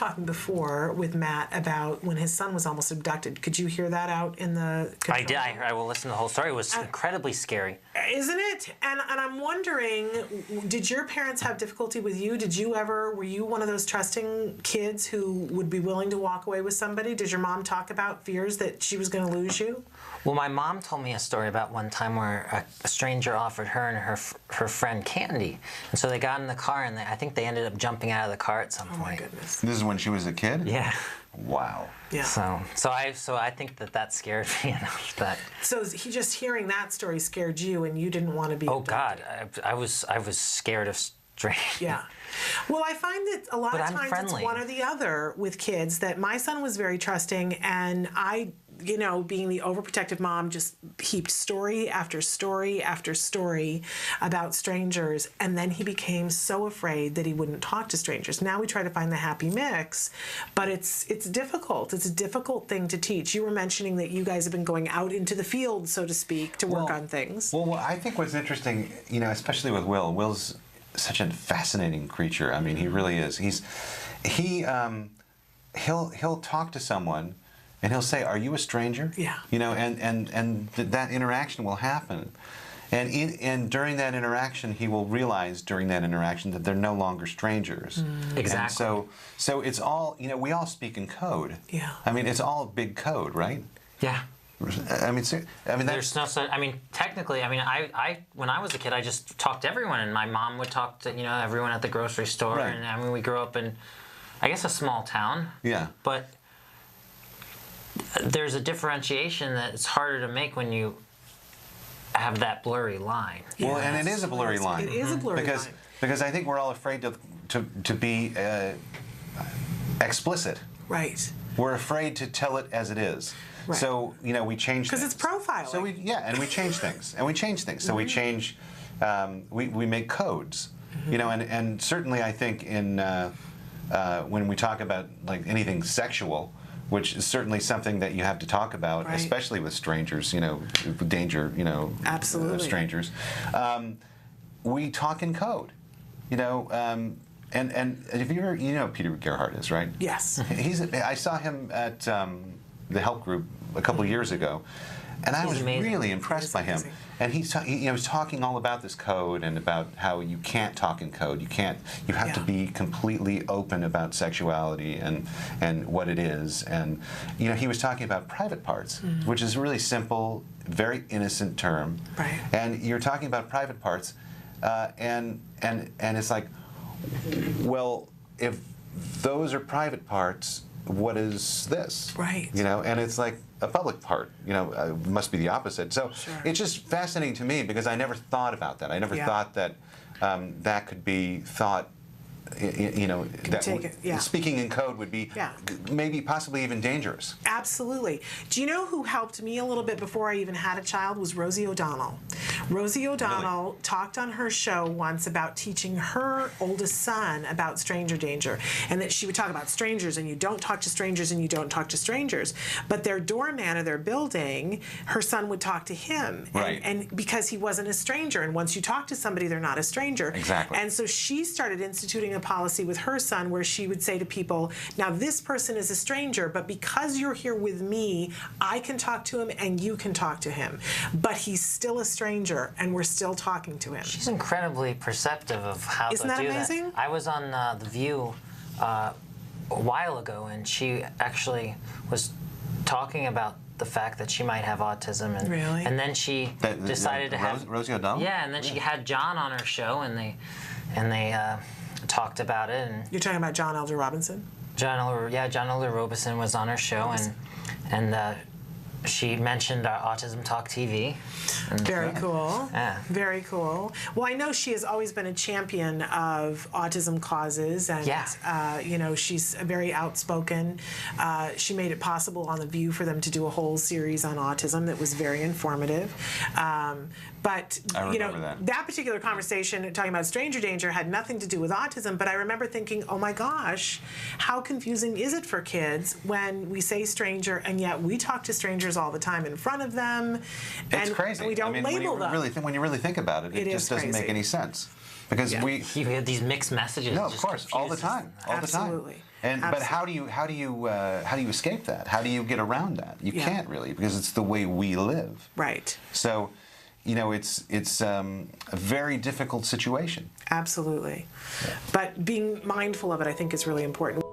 talking before with Matt about when his son was almost abducted. Could you hear that out in the control? I did. I will listen to the whole story. It was incredibly scary. Isn't it? And I'm wondering, did your parents have difficulty with you? Were you one of those trusting kids who would be willing to walk away with somebody? Did your mom talk about fears that she was going to lose you? Well, my mom told me a story about one time where a stranger offered her and her friend candy. And so they got in the car, and I think they ended up jumping out of the car at some point. Oh, my goodness. This is when she was a kid? Yeah. Wow. Yeah. So I think that scared me enough that. So just hearing that story scared you, and you didn't want to be abducted. God, I was scared of strangers. Yeah. Well, I find that a lot of times friendly. It's one or the other with kids. That my son was very trusting, and I, being the overprotective mom, just heaped story after story after story about strangers, and then he became so afraid that he wouldn't talk to strangers. Now we try to find the happy mix, but it's difficult. It's a difficult thing to teach. You were mentioning that you guys have been going out into the field, so to speak, to work on things. Well, I think what's interesting, especially with Will. Will's such a fascinating creature. I mean, he really is. He'll talk to someone, and he'll say, "Are you a stranger?" Yeah. And that interaction will happen, and during that interaction, he will realize during that interaction that they're no longer strangers. Exactly. And so it's all we all speak in code. Yeah. I mean, it's all big code, right? Yeah. I mean, there's no such. Technically, I when I was a kid, I just talked to everyone, and my mom would talk to everyone at the grocery store, right. And we grew up in, I guess, a small town. Yeah. But there's a differentiation that it's harder to make when you have that blurry line. Well, and it is a blurry line. It is a blurry line. Because I think we're all afraid to be explicit. Right. We're afraid to tell it as it is. Right. So we change things. Because it's profiling. So we change things, and we change things. So we change, we make codes, and certainly I think in when we talk about like anything sexual, which is certainly something that you have to talk about, right. especially with strangers, with danger, absolutely. Strangers. We talk in code, and if you ever, Peter Gerhardt is, right? Yes. I saw him at the help group a couple of years ago, and I was amazing. really impressed by him. And he was talking all about this code and about how you can't talk in code. You have to be completely open about sexuality and what it is. And he was talking about private parts, which is a really simple, very innocent term. Right. And you're talking about private parts, and it's like, well, if those are private parts, what is this? Right. And it's like a public part. It must be the opposite. So Sure. It's just fascinating to me because I never thought about that. I never thought that that could be thought. Speaking in code would be maybe possibly even dangerous. Absolutely. Do you know who helped me a little bit before I even had a child was Rosie O'Donnell. Rosie O'Donnell talked on her show once about teaching her oldest son about stranger danger, and that she would talk about strangers, and you don't talk to strangers, and you don't talk to strangers. But their doorman of their building, her son would talk to him, right. and because he wasn't a stranger, and once you talk to somebody, they're not a stranger. Exactly. And so she started instituting a policy with her son where she would say to people, now this person is a stranger, but because you're here with me, I can talk to him and you can talk to him. But he's still a stranger and we're still talking to him. She's incredibly perceptive of how to do that. Isn't that amazing? I was on The View a while ago, and she actually was talking about the fact that she might have autism, and Really? and then she decided to have Rosie O'Donnell. Yeah, and then she had John on her show, and they talked about it. And You're talking about John Elder Robinson? John Elder Robinson was on her show, and she mentioned Autism Talk TV. Very cool. Yeah. Very cool. Well, I know she has always been a champion of autism causes, and she's very outspoken. She made it possible on The View for them to do a whole series on autism that was very informative. But I remember that particular conversation talking about stranger danger had nothing to do with autism, but I remember thinking, oh my gosh, how confusing is it for kids when we say stranger and yet we talk to strangers all the time in front of them. It's crazy. And we don't label them. When you really think about it, it just doesn't make any sense. Because you have these mixed messages. No, of course, all the time. All Absolutely. the time. And but how do you escape that? How do you get around that? You can't really, because it's the way we live. Right. So, you know, it's a very difficult situation. Absolutely. But being mindful of it, I think, is really important.